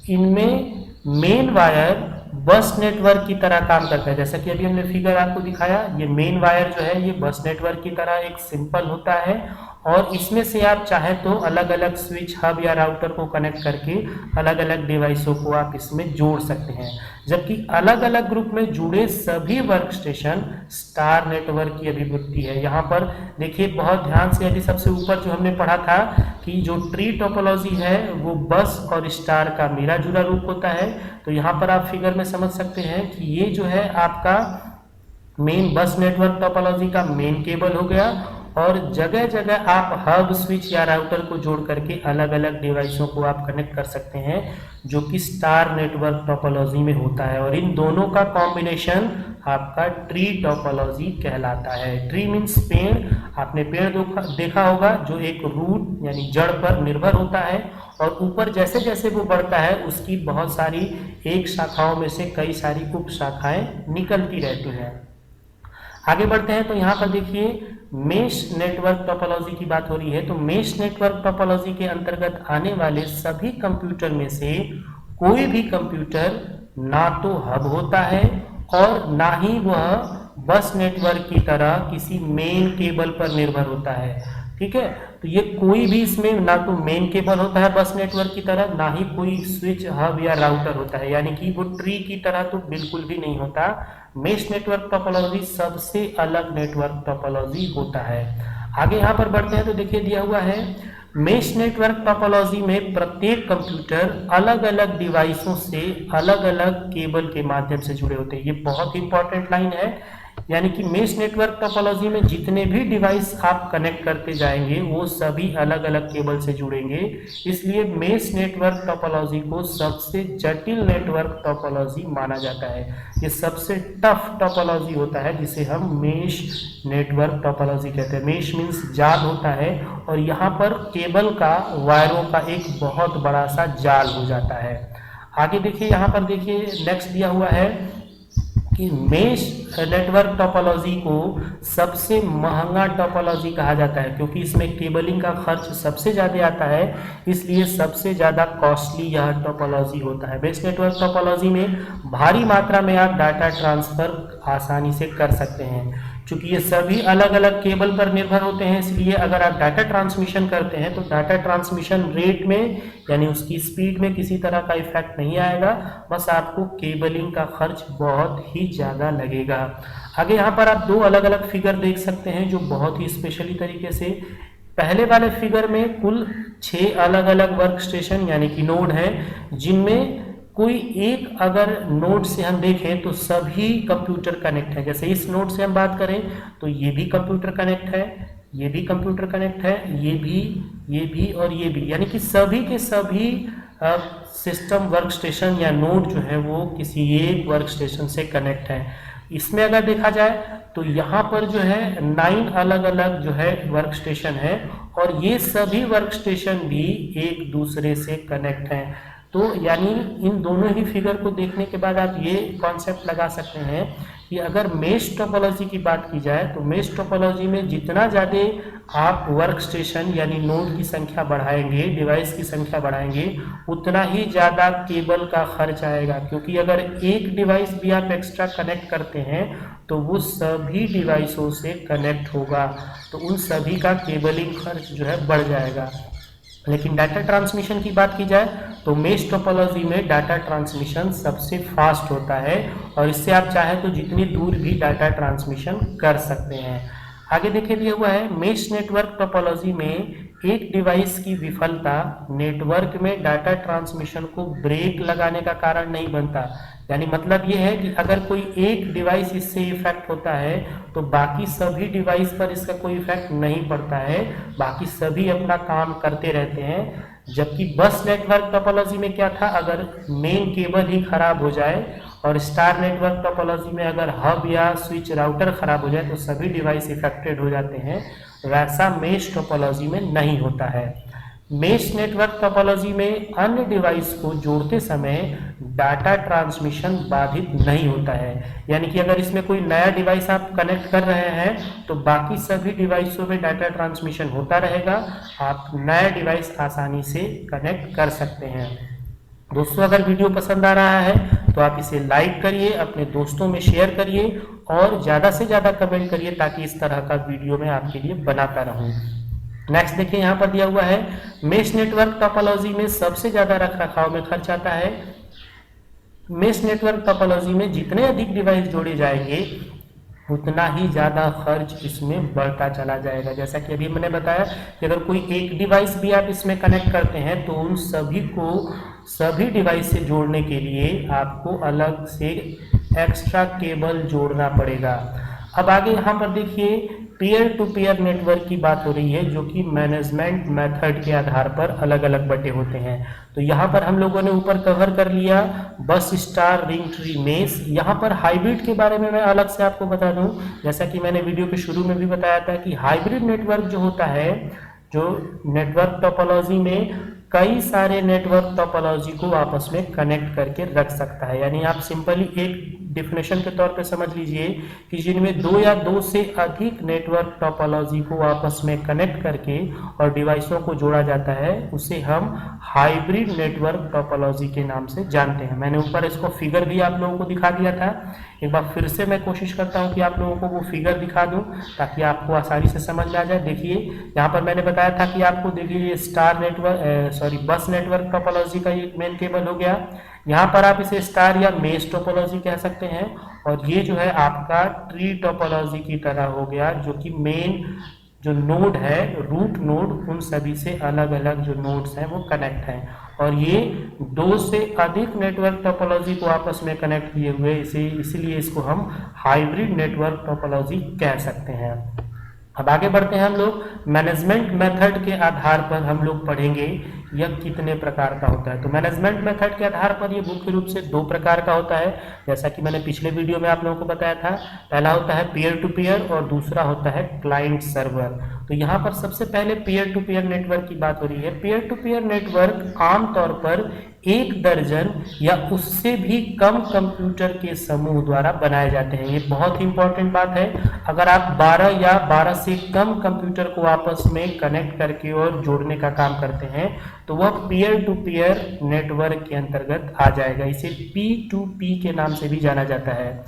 इनमें मेन वायर बस नेटवर्क की तरह काम करता है, जैसा कि अभी हमने फिगर आपको दिखाया। ये मेन वायर जो है ये बस नेटवर्क की तरह एक सिंपल होता है, और इसमें से आप चाहें तो अलग अलग स्विच हब या राउटर को कनेक्ट करके अलग अलग डिवाइसों को आप इसमें जोड़ सकते हैं। जबकि अलग अलग ग्रुप में जुड़े सभी वर्क स्टेशन स्टार नेटवर्क की अभिव्यक्ति है। यहाँ पर देखिए बहुत ध्यान से, अभी सबसे ऊपर जो हमने पढ़ा था कि जो ट्री टोपोलॉजी है वो बस और स्टार का मिला जुला रूप होता है, तो यहाँ पर आप फिगर में समझ सकते हैं कि ये जो है आपका मेन बस नेटवर्क टोपोलॉजी का मेन केबल हो गया, और जगह जगह आप हब स्विच या राउटर को जोड़ करके अलग अलग डिवाइसों को आप कनेक्ट कर सकते हैं, जो कि स्टार नेटवर्क टोपोलॉजी में होता है। और इन दोनों का कॉम्बिनेशन आपका ट्री टोपोलॉजी कहलाता है। ट्री मीन्स पेड़, आपने पेड़ देखा होगा जो एक रूट यानी जड़ पर निर्भर होता है, और ऊपर जैसे जैसे वो बढ़ता है उसकी बहुत सारी एक शाखाओं में से कई सारी उप शाखाएं निकलती रहती हैं। आगे बढ़ते हैं तो यहाँ पर देखिए मेश नेटवर्क टोपोलॉजी की बात हो रही है। तो मेश नेटवर्क टोपोलॉजी के अंतर्गत आने वाले सभी कंप्यूटर में से कोई भी कंप्यूटर ना तो हब होता है और ना ही वह बस नेटवर्क की तरह किसी मेन केबल पर निर्भर होता है। ठीक है, तो ये कोई भी इसमें ना तो मेन केबल होता है बस नेटवर्क की तरह, ना ही कोई स्विच हब या राउटर होता है, यानी कि वो ट्री की तरह तो बिल्कुल भी नहीं होता। मेश नेटवर्क टोपोलॉजी सबसे अलग नेटवर्क टोपोलॉजी होता है। आगे यहाँ पर बढ़ते हैं तो देखिए दिया हुआ है मेश नेटवर्क टोपोलॉजी में प्रत्येक कंप्यूटर अलग अलग डिवाइसों से अलग अलग केबल के माध्यम से जुड़े होते हैं। ये बहुत इंपॉर्टेंट लाइन है, यानी कि मेश नेटवर्क टोपोलॉजी में जितने भी डिवाइस आप कनेक्ट करते जाएंगे वो सभी अलग अलग केबल से जुड़ेंगे। इसलिए मेश नेटवर्क टोपोलॉजी को सबसे जटिल नेटवर्क टोपोलॉजी माना जाता है। ये सबसे टफ टोपोलॉजी होता है जिसे हम मेश नेटवर्क टोपोलॉजी कहते हैं। मेश मीन्स जाल होता है, और यहाँ पर केबल का, वायरों का एक बहुत बड़ा सा जाल हो जाता है। आगे देखिए, यहाँ पर देखिए नेक्स्ट दिया हुआ है कि मेश नेटवर्क टोपोलॉजी को सबसे महंगा टोपोलॉजी कहा जाता है, क्योंकि इसमें केबलिंग का खर्च सबसे ज़्यादा आता है, इसलिए सबसे ज़्यादा कॉस्टली यह टोपोलॉजी होता है। मेश नेटवर्क टोपोलॉजी में भारी मात्रा में आप डाटा ट्रांसफ़र आसानी से कर सकते हैं। चूँकि ये सभी अलग अलग केबल पर निर्भर होते हैं, इसलिए अगर आप डाटा ट्रांसमिशन करते हैं तो डाटा ट्रांसमिशन रेट में यानी उसकी स्पीड में किसी तरह का इफेक्ट नहीं आएगा, बस आपको केबलिंग का खर्च बहुत ही ज़्यादा लगेगा। आगे यहाँ पर आप दो अलग अलग फिगर देख सकते हैं जो बहुत ही स्पेशली तरीके से, पहले वाले फिगर में कुल 6 अलग अलग वर्क स्टेशन यानी कि नोड हैं, जिनमें कोई एक अगर नोड से हम देखें तो सभी कंप्यूटर कनेक्ट है। जैसे इस नोड से हम बात करें तो ये भी कंप्यूटर कनेक्ट है, ये भी कंप्यूटर कनेक्ट है, ये भी और ये भी, यानी कि सभी के सभी सिस्टम वर्क स्टेशन या नोड जो है वो किसी एक वर्क स्टेशन से कनेक्ट है। इसमें अगर देखा जाए तो यहाँ पर जो है 9 अलग अलग जो है वर्क स्टेशन है, और ये सभी वर्क स्टेशन भी एक दूसरे से कनेक्ट हैं। तो यानी इन दोनों ही फिगर को देखने के बाद आप ये कॉन्सेप्ट लगा सकते हैं कि अगर मेश टोपोलॉजी की बात की जाए तो मेश टोपोलॉजी में जितना ज़्यादा आप वर्क स्टेशन यानी नोड की संख्या बढ़ाएंगे, डिवाइस की संख्या बढ़ाएंगे, उतना ही ज़्यादा केबल का खर्च आएगा, क्योंकि अगर एक डिवाइस भी आप एक्स्ट्रा कनेक्ट करते हैं तो वो सभी डिवाइसों से कनेक्ट होगा, तो उन सभी का केबलिंग खर्च जो है बढ़ जाएगा। लेकिन डाटा ट्रांसमिशन की बात की जाए तो मेश टोपोलॉजी में डाटा ट्रांसमिशन सबसे फास्ट होता है, और इससे आप चाहे तो जितनी दूर भी डाटा ट्रांसमिशन कर सकते हैं। आगे देखिए दिया हुआ है मेश नेटवर्क टोपोलॉजी में एक डिवाइस की विफलता नेटवर्क में डाटा ट्रांसमिशन को ब्रेक लगाने का कारण नहीं बनता। यानी मतलब ये है कि अगर कोई एक डिवाइस इससे इफेक्ट होता है तो बाकी सभी डिवाइस पर इसका कोई इफेक्ट नहीं पड़ता है, बाकी सभी अपना काम करते रहते हैं। जबकि बस नेटवर्क टोपोलॉजी में क्या था, अगर मेन केबल ही खराब हो जाए, और स्टार नेटवर्क टोपोलॉजी में अगर हब या स्विच राउटर खराब हो जाए तो सभी डिवाइस इफेक्टेड हो जाते हैं। वैसा मेश टोपोलॉजी में नहीं होता है। मेश नेटवर्क टोपोलॉजी में अन्य डिवाइस को जोड़ते समय डाटा ट्रांसमिशन बाधित नहीं होता है, यानी कि अगर इसमें कोई नया डिवाइस आप कनेक्ट कर रहे हैं तो बाकी सभी डिवाइसों में डाटा ट्रांसमिशन होता रहेगा, आप नया डिवाइस आसानी से कनेक्ट कर सकते हैं। दोस्तों, अगर वीडियो पसंद आ रहा है तो आप इसे लाइक करिए, अपने दोस्तों में शेयर करिए और ज़्यादा से ज़्यादा कमेंट करिए, ताकि इस तरह का वीडियो मैं आपके लिए बनाता रहूं। नेक्स्ट देखिए, यहाँ पर दिया हुआ है मेश नेटवर्क टोपोलॉजी में सबसे ज़्यादा रखरखाव में खर्च आता है। मेश नेटवर्क टोपोलॉजी में जितने अधिक डिवाइस जोड़े जाएंगे उतना ही ज़्यादा खर्च इसमें बढ़ता चला जाएगा। जैसा कि अभी मैंने बताया कि अगर कोई एक डिवाइस भी आप इसमें कनेक्ट करते हैं तो उन सभी को सभी डिवाइस से जोड़ने के लिए आपको अलग से एक्स्ट्रा केबल जोड़ना पड़ेगा। अब आगे यहाँ पर देखिए पीयर टू पीयर नेटवर्क की बात हो रही है, जो कि मैनेजमेंट मेथड के आधार पर अलग अलग बटे होते हैं। तो यहाँ पर हम लोगों ने ऊपर कवर कर लिया बस स्टार, रिंग ट्री, मेश। यहाँ पर हाइब्रिड के बारे में मैं अलग से आपको बता दूं, जैसा कि मैंने वीडियो के शुरू में भी बताया था कि हाइब्रिड नेटवर्क जो होता है, जो नेटवर्क टोपोलॉजी में कई सारे नेटवर्क टोपोलॉजी को आपस में कनेक्ट करके रख सकता है। यानी आप सिंपली एक डिफिनेशन के तौर पे समझ लीजिए कि जिनमें दो या दो से अधिक नेटवर्क टोपोलॉजी को आपस में कनेक्ट करके और डिवाइसों को जोड़ा जाता है, उसे हम हाइब्रिड नेटवर्क टोपोलॉजी के नाम से जानते हैं। मैंने ऊपर इसको फिगर भी आप लोगों को दिखा दिया था। एक बार फिर से मैं कोशिश करता हूं कि आप लोगों को वो फिगर दिखा दूं ताकि आपको आसानी से समझ में आ जाए। देखिए यहाँ पर मैंने बताया था कि आपको देखिए star network bus network topology का ये मेन केबल हो गया। यहाँ पर आप इसे स्टार या मेश टोपोलॉजी कह सकते हैं, और ये जो है आपका ट्री टोपोलॉजी की तरह हो गया, जो कि मेन जो नोड है, रूट नोड, उन सभी से अलग अलग जो नोड्स हैं वो कनेक्ट हैं। और ये दो से अधिक नेटवर्क टोपोलॉजी को आपस में कनेक्ट किए हुए, इसीलिए इसको हम हाइब्रिड नेटवर्क टोपोलॉजी कह सकते हैं। अब आगे बढ़ते हैं हम लोग। मैनेजमेंट मेथड के आधार पर हम लोग पढ़ेंगे यह कितने प्रकार का होता है। तो मैनेजमेंट मेथड के आधार पर ये मुख्य रूप से दो प्रकार का होता है, जैसा कि मैंने पिछले वीडियो में आप लोगों को बताया था। पहला होता है पीयर टू पीयर और दूसरा होता है क्लाइंट सर्वर। तो यहाँ पर सबसे पहले पीयर टू पीयर नेटवर्क की बात हो रही है। पीयर टू पीयर नेटवर्क आमतौर पर एक दर्जन या उससे भी कम कंप्यूटर के समूह द्वारा बनाए जाते हैं। ये बहुत ही इंपॉर्टेंट बात है। अगर आप 12 या 12 से कम कंप्यूटर को आपस में कनेक्ट करके और जोड़ने का काम करते हैं तो वह पीयर टू पीयर नेटवर्क के अंतर्गत आ जाएगा। इसे P2P के नाम से भी जाना जाता है।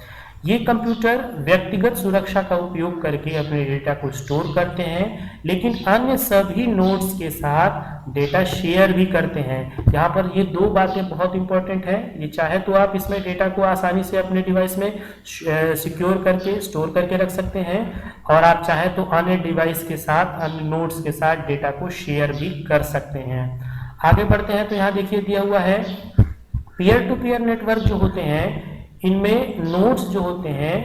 ये कंप्यूटर व्यक्तिगत सुरक्षा का उपयोग करके अपने डेटा को स्टोर करते हैं, लेकिन अन्य सभी नोड्स के साथ डेटा शेयर भी करते हैं। यहाँ पर ये दो बातें बहुत इंपॉर्टेंट है। ये चाहे तो आप इसमें डेटा को आसानी से अपने डिवाइस में सिक्योर करके स्टोर करके रख सकते हैं, और आप चाहे तो अन्य डिवाइस के साथ, अन्य नोड्स के साथ डेटा को शेयर भी कर सकते हैं। आगे बढ़ते हैं तो यहाँ देखिए दिया हुआ है पीयर टू पीयर नेटवर्क जो होते हैं, इनमें नोड्स जो होते हैं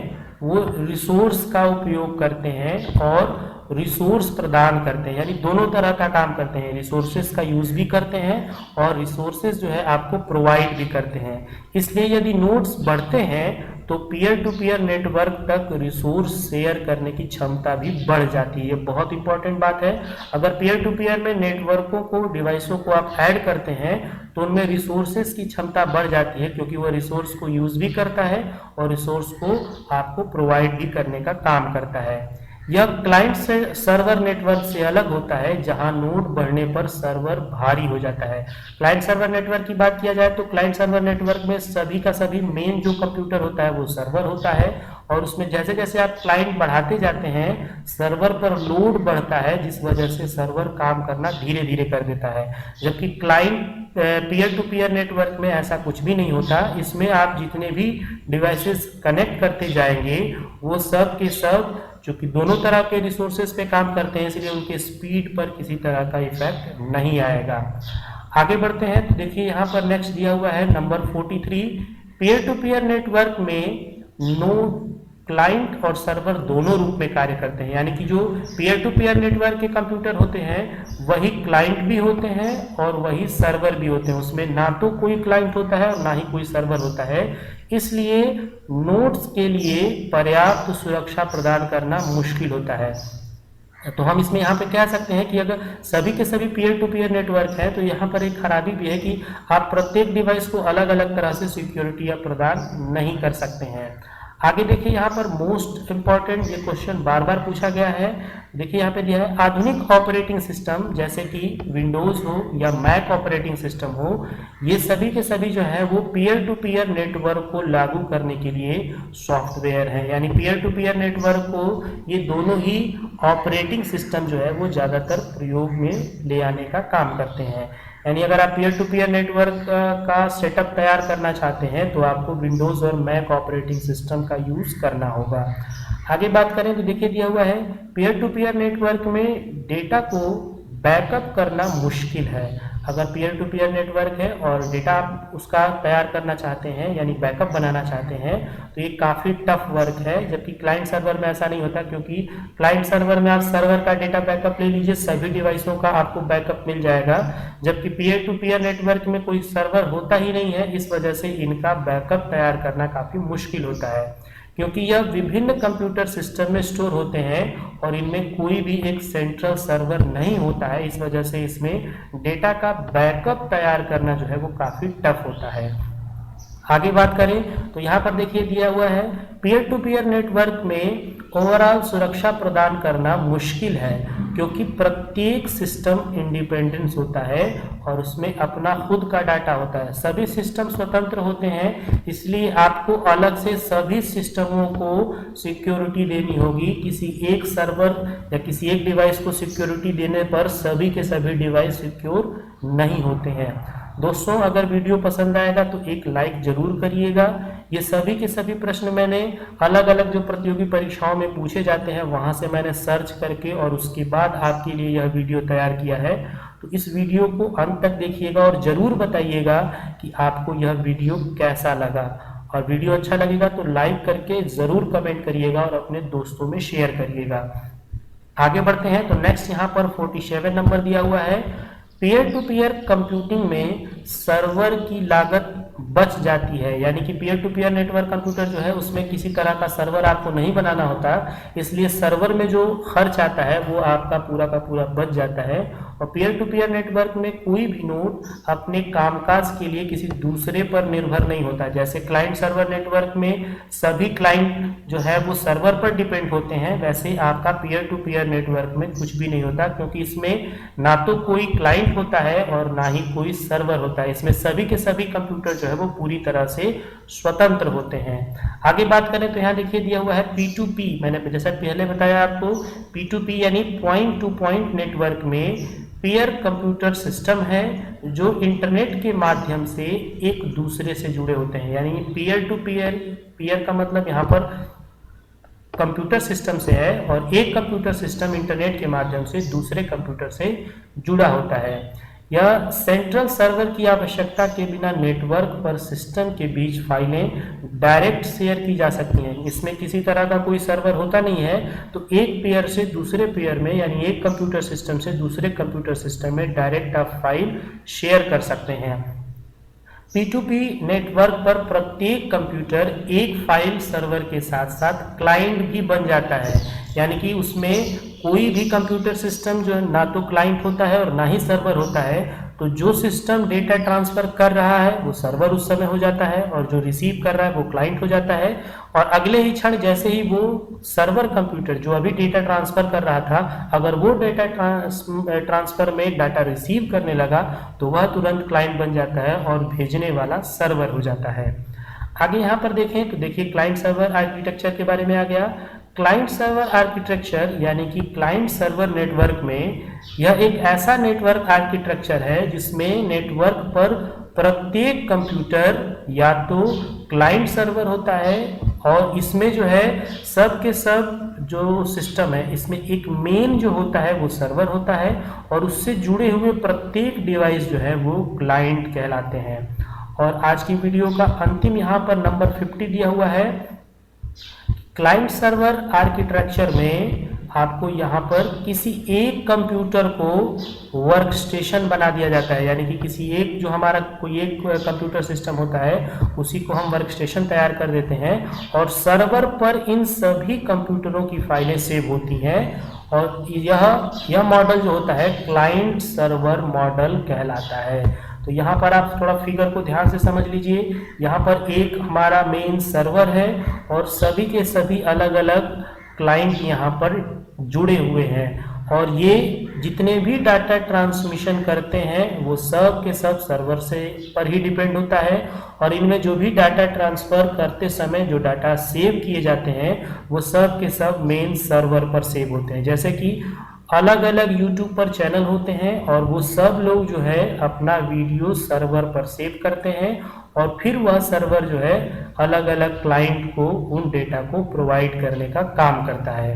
वो रिसोर्स का उपयोग करते हैं और रिसोर्स प्रदान करते हैं, यानी दोनों तरह का काम करते हैं। रिसोर्सेज का यूज भी करते हैं और रिसोर्सेज जो है आपको प्रोवाइड भी करते हैं। इसलिए यदि नोड्स बढ़ते हैं तो पीयर टू पीयर नेटवर्क तक रिसोर्स शेयर करने की क्षमता भी बढ़ जाती है। ये बहुत इंपॉर्टेंट बात है। अगर पीयर टू पीयर में नेटवर्कों को, डिवाइसों को आप ऐड करते हैं तो उनमें रिसोर्सेज की क्षमता बढ़ जाती है, क्योंकि वह रिसोर्स को यूज भी करता है और रिसोर्स को आपको प्रोवाइड भी करने का काम करता है। यह क्लाइंट से सर्वर नेटवर्क से अलग होता है, जहां नोड बढ़ने पर सर्वर भारी हो जाता है। क्लाइंट सर्वर नेटवर्क की बात किया जाए तो क्लाइंट सर्वर नेटवर्क में सभी का सभी मेन जो कंप्यूटर होता है वो सर्वर होता है, और उसमें जैसे जैसे आप क्लाइंट बढ़ाते जाते हैं सर्वर पर लोड बढ़ता है, जिस वजह से सर्वर काम करना धीरे धीरे कर देता है। जबकि client peer to peer network में ऐसा कुछ भी नहीं होता। इसमें आप जितने भी डिवाइसेस कनेक्ट करते जाएंगे वो सब के सब जो कि दोनों तरह के रिसोर्सेज पे काम करते हैं, इसलिए उनके स्पीड पर किसी तरह का इफेक्ट नहीं आएगा। आगे बढ़ते हैं तो देखिए यहाँ पर नेक्स्ट दिया हुआ है number 43। Peer to peer network में नोड, क्लाइंट और सर्वर दोनों रूप में कार्य करते हैं, यानी कि जो पीयर टू पीयर नेटवर्क के कंप्यूटर होते हैं वही क्लाइंट भी होते हैं और वही सर्वर भी होते हैं। उसमें ना तो कोई क्लाइंट होता है और ना ही कोई सर्वर होता है, इसलिए नोड्स के लिए पर्याप्त सुरक्षा प्रदान करना मुश्किल होता है। तो हम इसमें यहाँ पे कह सकते हैं कि अगर सभी के सभी पीयर टू पीयर नेटवर्क है तो यहाँ पर एक खराबी भी है कि आप प्रत्येक डिवाइस को अलग अलग तरह से सिक्योरिटी प्रदान नहीं कर सकते हैं। आगे देखिए यहाँ पर मोस्ट इंपॉर्टेंट ये क्वेश्चन बार बार पूछा गया है। देखिए यहाँ पे दिया है आधुनिक ऑपरेटिंग सिस्टम जैसे कि विंडोज हो या मैक ऑपरेटिंग सिस्टम हो, ये सभी के सभी जो है वो पीयर टू पीयर नेटवर्क को लागू करने के लिए सॉफ्टवेयर है। यानी पीयर टू पीयर नेटवर्क को ये दोनों ही ऑपरेटिंग सिस्टम जो है वो ज़्यादातर प्रयोग में ले आने का काम करते हैं। यानी अगर आप पीयर टू पीयर नेटवर्क का सेटअप तैयार करना चाहते हैं तो आपको विंडोज और मैक ऑपरेटिंग सिस्टम का यूज करना होगा। आगे बात करें तो देखिए दिया हुआ है पीयर टू पीयर नेटवर्क में डेटा को बैकअप करना मुश्किल है। अगर पीयर टू पीयर नेटवर्क है और डेटा आप उसका तैयार करना चाहते हैं यानी बैकअप बनाना चाहते हैं तो ये काफ़ी टफ वर्क है, जबकि क्लाइंट सर्वर में ऐसा नहीं होता, क्योंकि क्लाइंट सर्वर में आप सर्वर का डेटा बैकअप ले लीजिए, सभी डिवाइसों का आपको बैकअप मिल जाएगा, जबकि पीयर टू पीयर नेटवर्क में कोई सर्वर होता ही नहीं है। इस वजह से इनका बैकअप तैयार करना काफ़ी मुश्किल होता है, क्योंकि यह विभिन्न कंप्यूटर सिस्टम में स्टोर होते हैं और इनमें कोई भी एक सेंट्रल सर्वर नहीं होता है। इस वजह से इसमें डेटा का बैकअप तैयार करना जो है वो काफ़ी टफ होता है। आगे बात करें तो यहाँ पर देखिए दिया हुआ है, पीयर टू पीयर नेटवर्क में ओवरऑल सुरक्षा प्रदान करना मुश्किल है, क्योंकि प्रत्येक सिस्टम इंडिपेंडेंस होता है और उसमें अपना खुद का डाटा होता है। सभी सिस्टम स्वतंत्र होते हैं, इसलिए आपको अलग से सभी सिस्टमों को सिक्योरिटी देनी होगी। किसी एक सर्वर या किसी एक डिवाइस को सिक्योरिटी देने पर सभी के सभी डिवाइस सिक्योर नहीं होते हैं। दोस्तों, अगर वीडियो पसंद आएगा तो एक लाइक जरूर करिएगा। ये सभी के सभी प्रश्न मैंने अलग अलग जो प्रतियोगी परीक्षाओं में पूछे जाते हैं वहां से मैंने सर्च करके और उसके बाद आपके लिए यह वीडियो तैयार किया है। तो इस वीडियो को अंत तक देखिएगा और जरूर बताइएगा कि आपको यह वीडियो कैसा लगा, और वीडियो अच्छा लगेगा तो लाइक करके जरूर कमेंट करिएगा और अपने दोस्तों में शेयर करिएगा। आगे बढ़ते हैं तो नेक्स्ट यहाँ पर 47 नंबर दिया हुआ है, पीयर टू पीयर कंप्यूटिंग में सर्वर की लागत बच जाती है। यानी कि peer to peer network computer जो है उसमें किसी तरह का सर्वर आपको नहीं बनाना होता, इसलिए सर्वर में जो खर्च आता है वो आपका पूरा का पूरा बच जाता है। और पीयर टू पीयर नेटवर्क में कोई भी नोड अपने कामकाज के लिए किसी दूसरे पर निर्भर नहीं होता। जैसे क्लाइंट सर्वर नेटवर्क में सभी क्लाइंट जो है वो सर्वर पर डिपेंड होते हैं, वैसे आपका पीयर टू पीयर नेटवर्क में कुछ भी नहीं होता, क्योंकि इसमें ना तो कोई क्लाइंट होता है और ना ही कोई सर्वर होता है। इसमें सभी के सभी कंप्यूटर जो है वो पूरी तरह से स्वतंत्र होते हैं। आगे बात करें तो यहाँ देखिए दिया हुआ है P2P, मैंने जैसा पहले बताया आपको, P2P यानी पॉइंट टू पॉइंट नेटवर्क में पीयर कंप्यूटर सिस्टम है जो इंटरनेट के माध्यम से एक दूसरे से जुड़े होते हैं। यानी पीयर टू पीयर, पीयर का मतलब यहाँ पर कंप्यूटर सिस्टम से है और एक कंप्यूटर सिस्टम इंटरनेट के माध्यम से दूसरे कंप्यूटर से जुड़ा होता है। यह सेंट्रल सर्वर की आवश्यकता के बिना नेटवर्क पर सिस्टम के बीच फाइलें डायरेक्ट शेयर की जा सकती हैं। इसमें किसी तरह का कोई सर्वर होता नहीं है, तो एक पेयर से दूसरे पेयर में यानी एक कंप्यूटर सिस्टम से दूसरे कंप्यूटर सिस्टम में डायरेक्ट आप फाइल शेयर कर सकते हैं। P2P नेटवर्क पर प्रत्येक कंप्यूटर एक फाइल सर्वर के साथ साथ क्लाइंट भी बन जाता है। यानी कि उसमें कोई भी कंप्यूटर सिस्टम जो ना तो क्लाइंट होता है और ना ही सर्वर होता है, तो जो सिस्टम डेटा ट्रांसफर कर रहा है वो सर्वर उस समय हो जाता है और जो रिसीव कर रहा है वो क्लाइंट हो जाता है। और अगले ही क्षण जैसे ही वो सर्वर कंप्यूटर जो अभी डेटा ट्रांसफर कर रहा था, अगर वो डेटा ट्रांसफर में डाटा रिसीव करने लगा तो वह तुरंत क्लाइंट बन जाता है और भेजने वाला सर्वर हो जाता है। आगे यहाँ पर देखें तो देखिए क्लाइंट सर्वर आर्किटेक्चर के बारे में आ गया। क्लाइंट सर्वर आर्किटेक्चर यानी कि क्लाइंट सर्वर नेटवर्क में यह एक ऐसा नेटवर्क आर्किटेक्चर है जिसमें नेटवर्क पर प्रत्येक कंप्यूटर या तो क्लाइंट सर्वर होता है और इसमें जो है सब के सब जो सिस्टम है इसमें एक मेन जो होता है वो सर्वर होता है और उससे जुड़े हुए प्रत्येक डिवाइस जो है वो क्लाइंट कहलाते हैं। और आज की वीडियो का अंतिम यहाँ पर नंबर 50 दिया हुआ है। क्लाइंट सर्वर आर्किटेक्चर में आपको यहाँ पर किसी एक कंप्यूटर को वर्क स्टेशन बना दिया जाता है। यानी कि किसी एक जो हमारा कोई एक कंप्यूटर सिस्टम होता है उसी को हम वर्क स्टेशन तैयार कर देते हैं और सर्वर पर इन सभी कंप्यूटरों की फाइलें सेव होती हैं। और यह मॉडल जो होता है क्लाइंट सर्वर मॉडल कहलाता है। तो यहाँ पर आप थोड़ा फिगर को ध्यान से समझ लीजिए। यहाँ पर एक हमारा मेन सर्वर है और सभी के सभी अलग अलग क्लाइंट यहाँ पर जुड़े हुए हैं और ये जितने भी डाटा ट्रांसमिशन करते हैं वो सब के सब सर्वर से पर ही डिपेंड होता है। और इनमें जो भी डाटा ट्रांसफर करते समय जो डाटा सेव किए जाते हैं वो सब के सब मेन सर्वर पर सेव होते हैं। जैसे कि अलग अलग YouTube पर चैनल होते हैं और वो सब लोग जो है अपना वीडियो सर्वर पर सेव करते हैं और फिर वह सर्वर जो है अलग अलग क्लाइंट को उन डेटा को प्रोवाइड करने का काम करता है।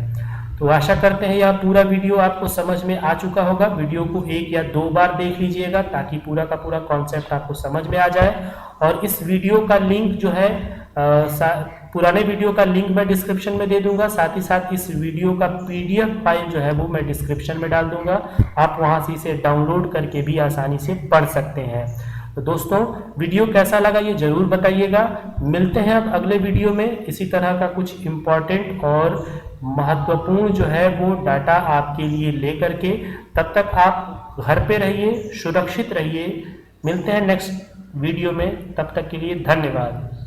तो आशा करते हैं यह पूरा वीडियो आपको समझ में आ चुका होगा। वीडियो को 1 या 2 बार देख लीजिएगा ताकि पूरा का पूरा कॉन्सेप्ट आपको समझ में आ जाए। और इस वीडियो का लिंक जो है पुराने वीडियो का लिंक मैं डिस्क्रिप्शन में दे दूंगा, साथ ही साथ इस वीडियो का PDF फाइल जो है वो मैं डिस्क्रिप्शन में डाल दूंगा। आप वहां से इसे डाउनलोड करके भी आसानी से पढ़ सकते हैं। तो दोस्तों, वीडियो कैसा लगा ये जरूर बताइएगा। मिलते हैं अब अगले वीडियो में इसी तरह का कुछ इम्पोर्टेंट और महत्वपूर्ण जो है वो डाटा आपके लिए लेकर के। तब तक आप घर पे रहिए, सुरक्षित रहिए। मिलते हैं नेक्स्ट वीडियो में, तब तक के लिए धन्यवाद।